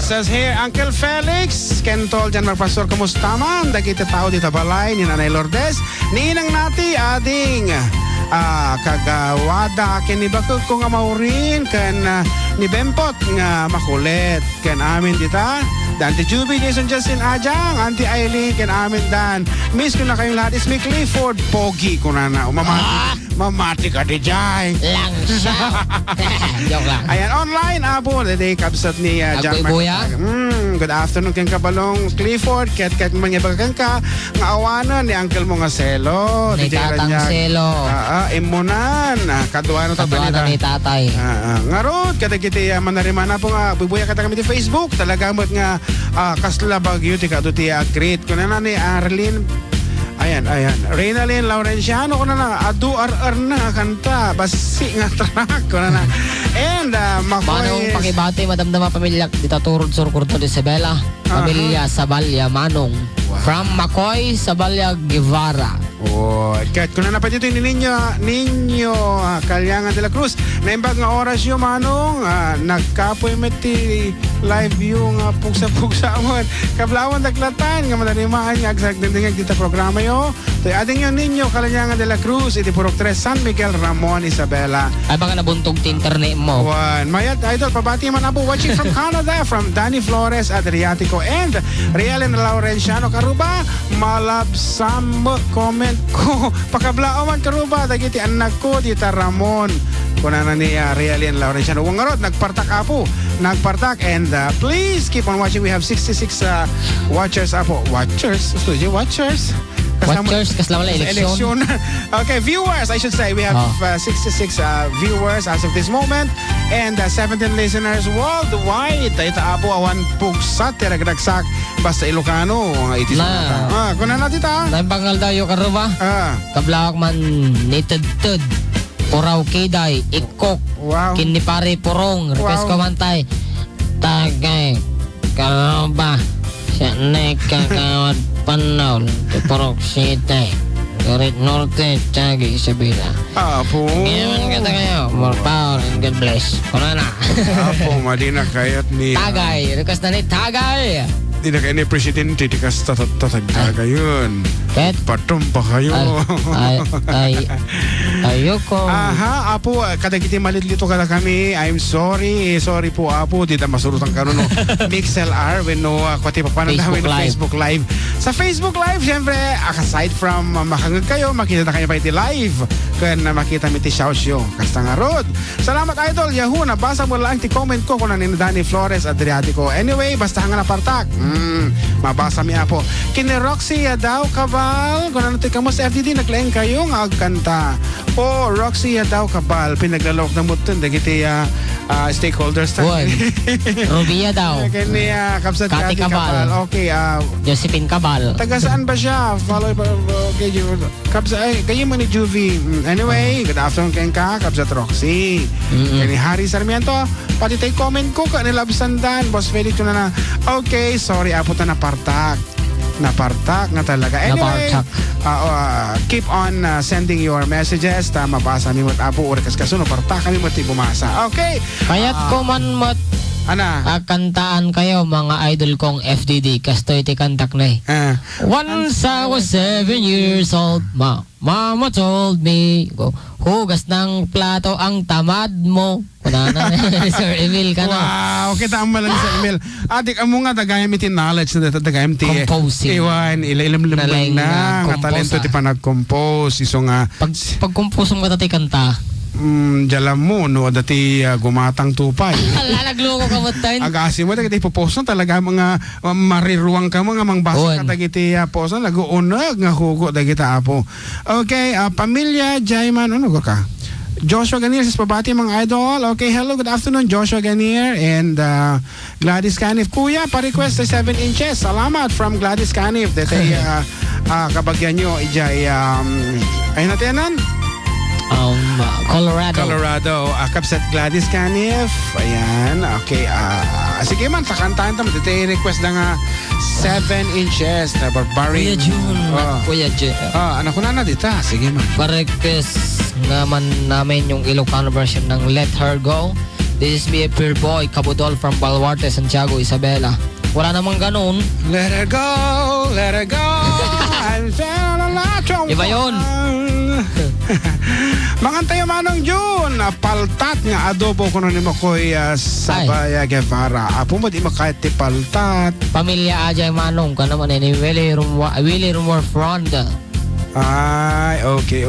it says here, Uncle Felix, Kentol, dyan magpastor, kamusta man? Dagiti tao dito balay, ni Nanay Lourdes, ninang nati, ading, kagawada, akin ni Bakog ko nga maurin, kan ni Bempot nga makulit, kan amin dita, Dante Juby, Jason Justin Ajang, Auntie Eileen, kan amin dan, miss ko na kayong lahat, is Clifford, Pogi ko na mamati ka di jay. Lang siya. Joke lang. Ayan, online, abo, day kabsat ni Jack Agbuya. Good afternoon kang kabalong Clifford, ket mga bagang ka, nga awanan ni uncle mo nga Selo. Ni tatang Selo. Imunan, kaduano ta Kaduana ni tatay. Ngarod, kada kiti manarimana po nga, bubuya kata kami di Facebook, talaga mo't nga kasla bagyo, tika do ti great. Kuna na ni Arlene, ayan, Reynalyn Laurenciano, ko na adu-ar-ar na kanta, basi nga track, ko na. And, Manong pakibati, madamdama pamilya, dita turod sur Curto de Isabela, pamilya Sabalya Manong. Wow. From Macoy, Sabalya Guevara. Oh, kahit kung na pa dito ninyo Kalyangan de la Cruz, naimbag nga oras yung Manong, nagkapoy meti live yung pugsa-pugsa mo, kablawan daglatan, nga mananimaan nga agsak dindingag dito programa yo. So, ading yun ninyo Kalyangan de la Cruz, iti Purok 3, San Miguel, Ramon, Isabela. Ay baka nabuntog ti internet mo. One. Mayat, idol, pabati man abo, watching from Canada, from Danny Flores, Adriatico, and Rielen Laurenciano, Karuba, malabsam comment ko, pakablao man Karuba, dagiti anak ko, dita Ramon, kuna na ni Rielen Laurenciano, wangarot, nagpartak apo, and please keep on watching. We have 66 watchers apo, studio watchers, kasama wala eleksyon. Okay, viewers, I should say. We have 66 viewers as of this moment and 17 listeners worldwide. Ito abo awan pugsat, tiragdagsak, basta Ilocano. Iti na. Kuna na tita. Naimbangal tayo Karuba. Kablawak man nitudtud. Puraw kiday, ikok. Wow. Kinipari purong. Request ko man tay. Tagay. Karuba. Siya nekakawad panahon. Purok sitay. Garit Norte, Tiaga, Isabela. Apo. Ngayon kita kayo. More power and God bless. Kuna na. Apo, madina kayat ni... Tagay. Request na ni Tagay. Di na kayo ni Presidente, di kas tatagtaga yun. Pet? Patumpa kayo. Ayoko. Aha, apo, kadagiti malitlito kada kami. I'm sorry. Sorry po, apo. Di na masurutan ka no. MixLR, when no, kwati pa paano namin Facebook Live. Sa Facebook Live, syempre, aside from makangag kayo, makita na kayo pa iti live. Kaya na makita mi ti shout show. Kasta nga rod. Salamat, idol. Yahoo, nabasa mo lang ti comment ko kung nanin Danny Flores, Adriatico. Anyway, basta hanga na partak. Mabasa mi apo. Kini Roxy daw kabal. Kung ano ti kamo sa FDD, naglaing kayo nga agkanta. O Roxy daw kabal. Pinaglalok na mo ito. Dagiti stakeholders. Rubia daw. Kini Kapsat Kati Kabal. Okay. Josephine Kabal. Taga saan ba siya? Follow ba kayo? Kapsat, kayo mo ni Juvie. Anyway, good afternoon kayo ka. Kapsat Roxy. Kini Harry Sarmiento. Pati tayo comment ko ka nilabsandan. Boss Felix yun na. Okay, sorry. Apo ta napartak nga talaga. Anyway, keep on sending your messages. Mabasa mi mo't apo urikas kaso napartak kami mo't ibumasa. Okay. Kaya't ko man mo't kantaan kayo mga idol kong FDD. Kastoy ti kantak na Once I was 7 years old, Mama told me, hugas ng plato ang tamad mo. Kunana Sir Emil ka na. Wow, kita ang malang sa Emil. Adik, amo nga tagayam iti knowledge na tagayam ti composing. Iwan, ilailam-lamang na. Nga talento ti panag-compose. Iso nga. Pag-compose mo ti kanta. Jalam mo, no, dati gumatang tupay. Nagloko ka mo tayo. Agasi mo, dagiti poposon talaga mga mariruang ka mga mangbasa ka dagiti poson, laguunag nga hugo dagiti apo. Okay, pamilya, Jayman, ano ka? Joshua Ganier, sa pabati mga idol. Okay, hello, good afternoon, Joshua Ganier and Gladys Canif. Kuya, pa-request sa 7 inches. Salamat from Gladys Canif. Dati kabagyan nyo, ijay, ay natin Colorado. Kapsat Gladys Canif. Ayan. Okay. Sige man, sa kantahan tamo. Dito request na nga 7 inches na Barbarian. Kuya Jun. Anak ko na dito. Sige man. Pa-request naman namin yung Ilocano version ng Let Her Go This is me, a pure boy, Cabudol from Baluarte, Santiago, Isabela. Wala namang ganun. Let her go, let her go. I'm Iba yun. Mangantayo manong June, paltat nga adobo kuno ni Makoy Sabaya Guevara. Apo mo di makahit ti paltat. Pamilya Ajay Manong ka naman ni Willie Rumor Front. Ay, okay.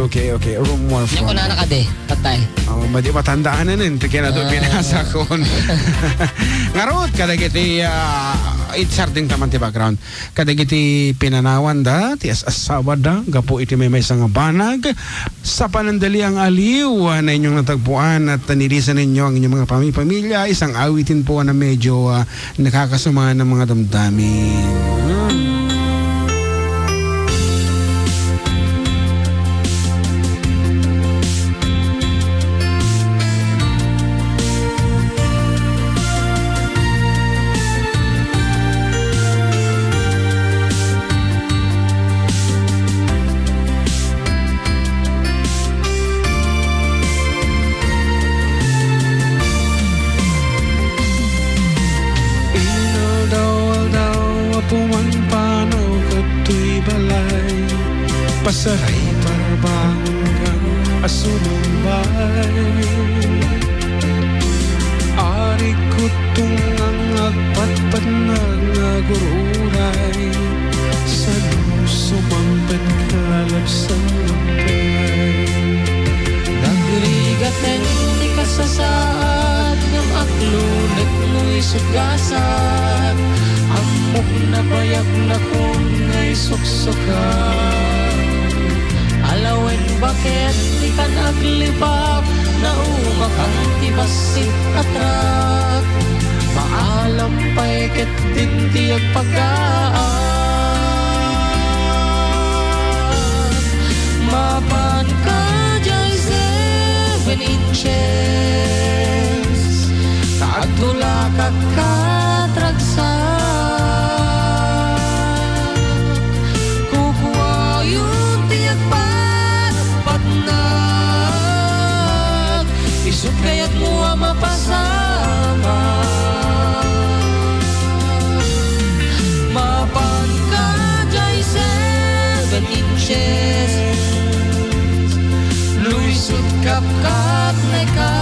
Rumor Front. Yung una na ka de, patay. Madi matandaan na nun. Kaya na doon binasa ko. Ngarot, kadagiti itsarding taman ti background. Kadagiti pinanawan da, ti asawa da, gapo iti may nga banag. Sa panandali ang aliw na inyong natagpuan at nilisan ninyo ang inyong mga pamilya, isang awitin po na medyo nakakasumahan ng mga damdamin. Pasaray parabanggang asumumbay Ari kutungang agpatpat na nagururay Sa sumambad kalab sa lampay Nagrigaten di kasasaad ng aklunet mo'y sugasat Amok na bayag na kung ngay suksukan Alawen bakit di ka naglibak na umakang tibasit atrak Maalam pa'y ket din tiyag pagkaan Mapan ka dyan 7 inches Tagtula ka katragsak Kukuha yung tiyag Isut kaya't mo mapasama Mapan ka dyan 7 inches Luisut kapkat na ka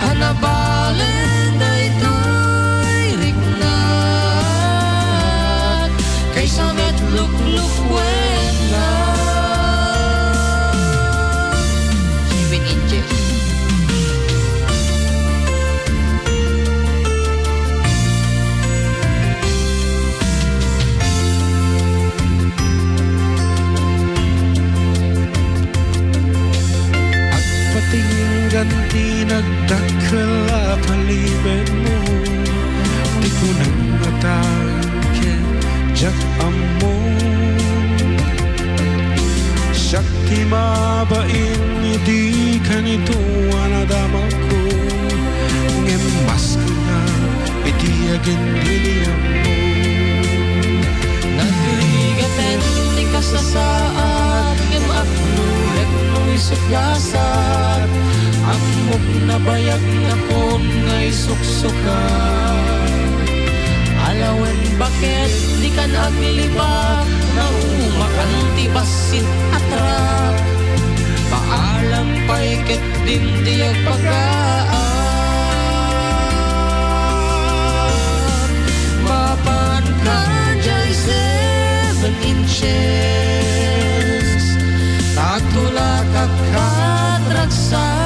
Hanabalen na ito'y rignat Kaysa metluk-luk wena Ganti nagdakala palibet mo Di ko nang matangkin Jack amo Shakti mabain Di ka nito anadama ko Ngemas ko na Iti agin diniyam mo Nagrigaten di kasasaad Ngemaklulet mo'y suklasat Amok na bayag na kung ngay suksukan Alawen bakit di ka naglibak Na umakan tibasit atrak Paalam pa'y ket din diyag pagkaan Mapan ka dyan 7 inches Tagtula ka katragsak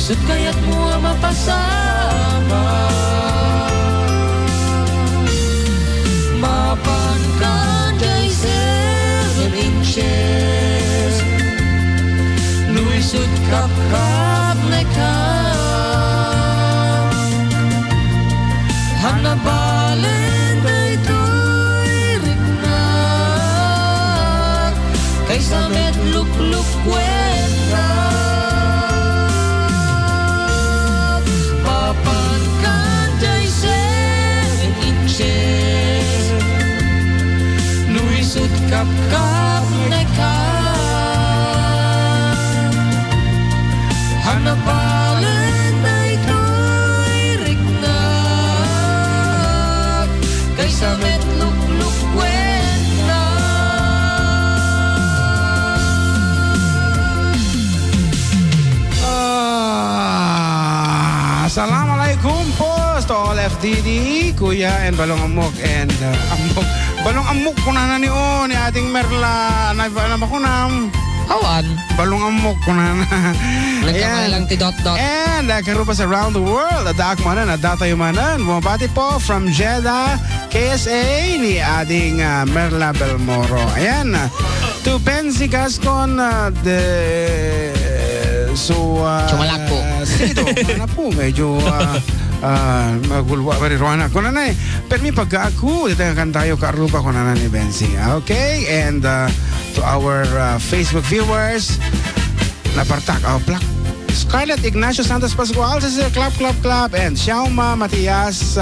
Isut kaya't mo mapasama Mapan ka dyan 7 inches Luisut kap-kap na ka Hanabalen na ito'y rignat Kaysa metluk-luk wena Kap na ka hanapalan na ito'y rignak kaysa metluk-luk kwenta. Assalamualaikum po to all FDD, Kuya and Balong Amok and Amok. Balong Amok kunana ni ating Merla na bakunam. Awan. Balong Amok kunana. Nagkamay lang ti dot-dot. And karupas around the world. Adak manan, adatayo manan. Bumabati po from Jeddah, KSA ni ating Merla Belmoro. Ayan. To Benzi Gascon Chumalak po. Sito, mana po medyo magulwa pa rin ruana ko na na eh. Pero may pagka-ako, ditagan tayo kaarupa ko na ni Benzi. Okay, and to our Facebook viewers, napartak, plak. Scarlett Ignacio Santos Pascual sa Clap Clap Clap and Xiaoma Matias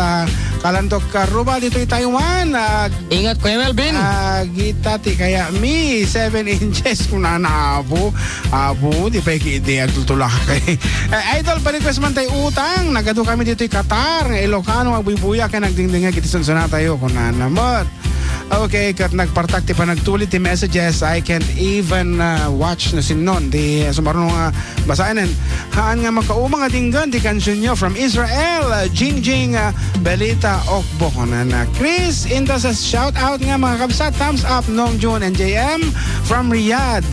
Kalantok Karuba dito i Taiwan. Ingat Kuya Melvin. Gitati kaya mi 7 inches kung abo di pa ikidi agtultulak kay idol pa request man tayo utang nagado kami dito i Qatar nga Ilocano magbubuya kay nagdingdinga kiti sonsona tayo kung nanamot. Okay, kat nagpartak ti pa nagtulit ti messages. I can't even watch na sinon. Di sumarunong basahin. Haan nga makaumang atinggan ti kansyon nyo from Israel. Jingjing Belita Okbo na Chris Inta says shout out nga mga kabsat. Thumbs up Nong June and JM from Riyadh.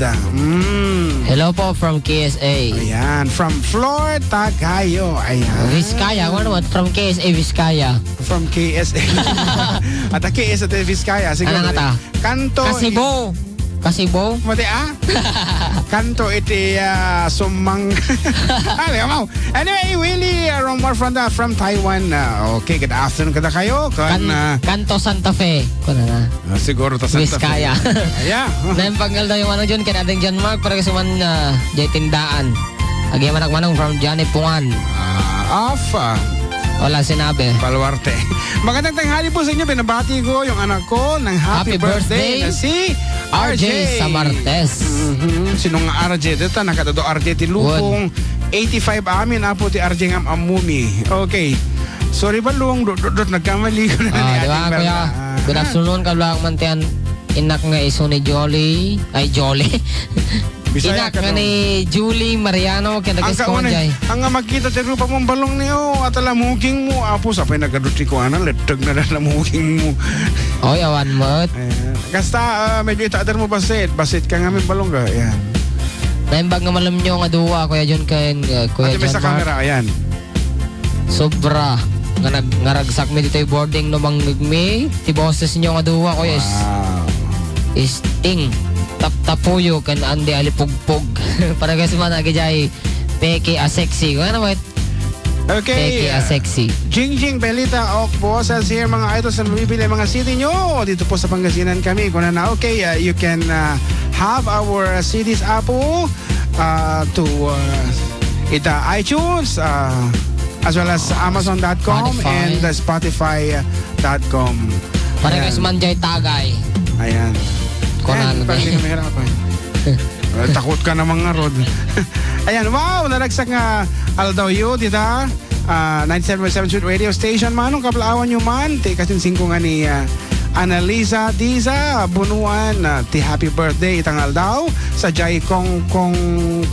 Hello po from KSA. Ayan, from Flor Tagayo. Ayan. Vizcaya, what from KSA Vizcaya? From KSA. At KSA Vizcaya. Siguro, ano nga ta? Kanto. Kasibo? Mati Kanto iti sumang. Anyway, Willie Romar from Taiwan. Okay, good afternoon kada kayo. Kanto Santa Fe. Kuna na. Siguro ta Santa Vizcaya. Fe. Yeah. Nampanggal daw yung ano dyan, kinating John Mark para kasuman jay tindaan. Agi manang from Johnny Pungan. Wala sinabi. Paluarte. Magandang tanghali po sa inyo. Binabati ko yung anak ko ng happy birthday na si RJ Samartes. Sinong RJ? Dito nakadado RJ ti Lupong 85 amin apo ti RJ ngam amumi. Okay. Sorry balong dot nagkamali ko na ni diba, kuya? Good afternoon kablang mantian inak nga iso ni Jolly. Ay Jolly. Inak nga ni Julie Mariano kaya nag-eskonjay. Ang magkita ti rupa mong balong niyo at alamuging mo. Apo sa pa'y nagadutri ko letag na alamuging mo. Oy, awan mo't. Kasta medyo itaadar mo basit. Basit ka nga may balong ka. Ayan. Naimbag nga malam nyo nga duwa Kuya John Kuya John Mark. Sa camera, ayan. Sobra. Nga ragsak mi dito yung boarding no manggigmi. Ti boses nyo nga duwa Kuya. Sting. Tapuyo kan andi alipugpog para kasi man agijay peke a sexy ano what okay peke a sexy Jingjing Belita Okbo says here mga idols na bibili mga CD nyo dito po sa Pangasinan kami kung na okay you can have our CDs apo to iTunes as well as Amazon.com and Spotify.com para kasi man jay tagay ayan Konan na hindi ka mahirapan. Takot ka na mga rod. Ayan, wow, naragsak nga Aldaw dito. 97.7 Radio Station manong kaplaawan nyo man. Kasin 5 nga ni Annalisa Diza Bunuan ti happy birthday itangal daw sa Jai Kong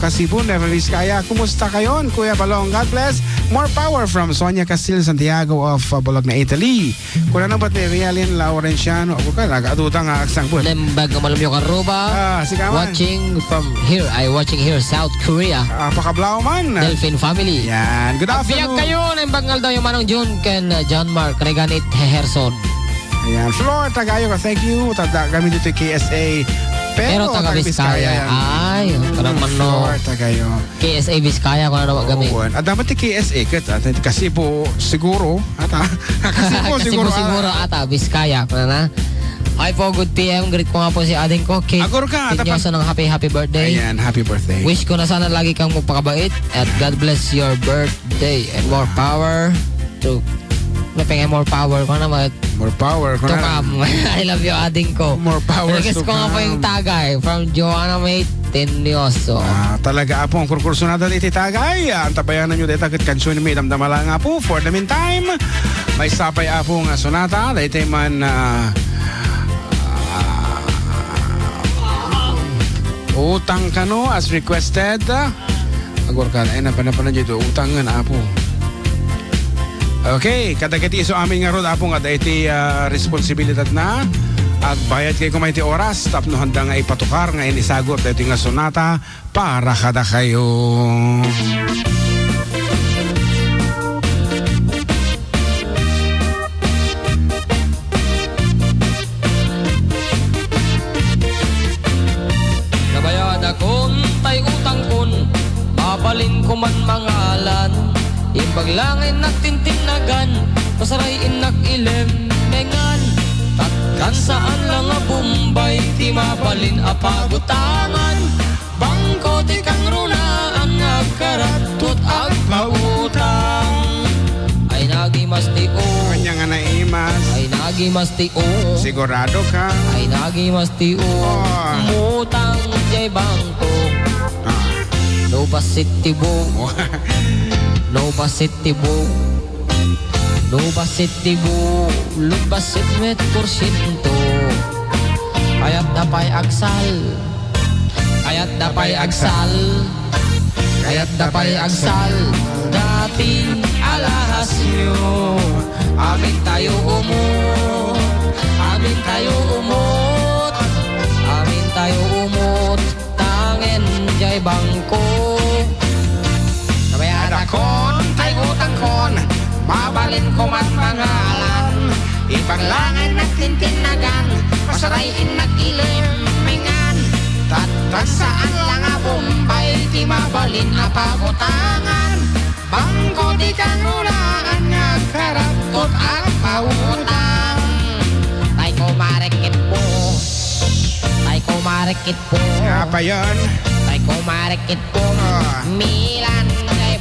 Kasibu Nueva Vizcaya. Kumusta kayon Kuya Balong? God bless. More power from Sonia Castillo Santiago of Bologna, Italy. Kuna na ba't ni Rialin Laurenciano? Ako ka, nag-aduta nga aksang po. Nembag nga malamyo karuba. Watching from here. Watching here South Korea. Pakablaw man. Delphine family. Yan. Good afternoon. Abiyag kayo. Nembag nga daw yung manong June ken John Mark Reganit Heherson. Ayan, Flor, tagayo ka. Thank you. Tada kami dito KSA. Pero taga Vizcaya. Ay, karang mano. Flor, tagayo. KSA Vizcaya kung ano kami. At dapat ti KSA kasi po siguro ata. Kasi po siguro ata Vizcaya kung na. Hi po, good PM. Greet ko nga po si ading ko. Kate Nyoso ng happy birthday. Ayan, happy birthday. Wish ko na sana lagi kang magpakabait at God bless your birthday and more power to napingay more power ko naman. More power ko na. I love you, ading ko. More power to ko nga po yung tagay from Joanna May Tenioso. Talaga po ang kurkursunada dito tagay. Antabayanan nyo dito kat kansyon ni may damdamala nga po. For the meantime, may sapay po nga sonata. Dito man utang kano as requested. Agor ka na napanapanan dito. Utang nga po. Okay, kadagati iso amin nga ron apo nga iti responsibilidad na at bayad kay kumay ti oras tapno handa nga ipatukar nga inisagot iti nga sonata para kada kayo. Nabayad akon tay utang kon babalin ko man mangalan. Ipaglangin natin tinagan, pasarayin nakilemengan. Tatkan saan lang nga Bombay, ti mabalin apagutangan. Bangko ti kang runaan, agkaratot agpautang. Ay nagimas ti o, Kanya nga naimas. ay nagimas ti o, Sigurado ka. ay nagimas ti o. Mutang jay bangko, no basit ti bo. No basit tibo, no basit tibo, lubasit met porsyento. Kayat dapay agsal, kayat dapay agsal, kayat dapay agsal. Dating alahas nyo, amin tayo umot, amin tayo umot, amin tayo umot. Tangen jay bangko. Kon, tay utang kon, mabalin ko man pangalan. Ipanglangan natin tinagan, pasarayin nag-ilimingan. Tatag saan lang nga Bombay, di mabalin apagutangan. Bangko di kanunaan, nagkaratot at pautang. Tay ko marikit po, tay ko marikit po. Apa yan? Tay ko marikit po, Milan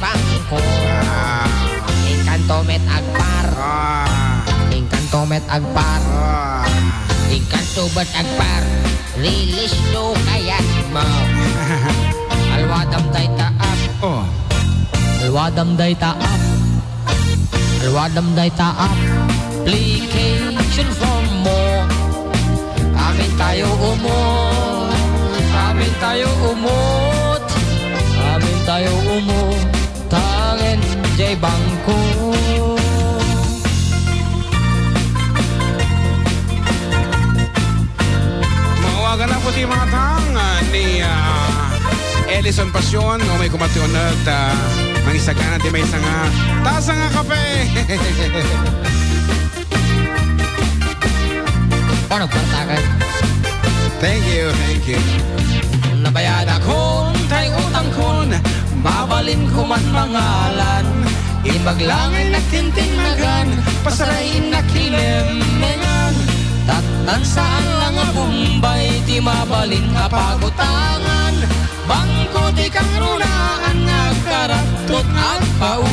bangko. Inkanto met agpar. Inkanto met agpar. Inkanto bet agpar. Release no kayat mo. Alwadam day taap. Alwadam day taap. Alwadam day taap. Application form mo. Amin tayo umot. Amin tayo umot. Amin tayo umot. Tangen jay bangko. Mawagan na po ti mga tang ni Ellison Pasyon o may kumationag mangisagana ti may sanga tasa nga kape. Paano pantakan? Thank you. Nabayad akon tay utang kon, babalin ko man pangalan. Ibaglangin natin tinagan, pasarayin nakilemengan. Tatan saan lang nga Bombay, di mabalin apagutangan. Bangko di kang runaan, nagkaratot at pau.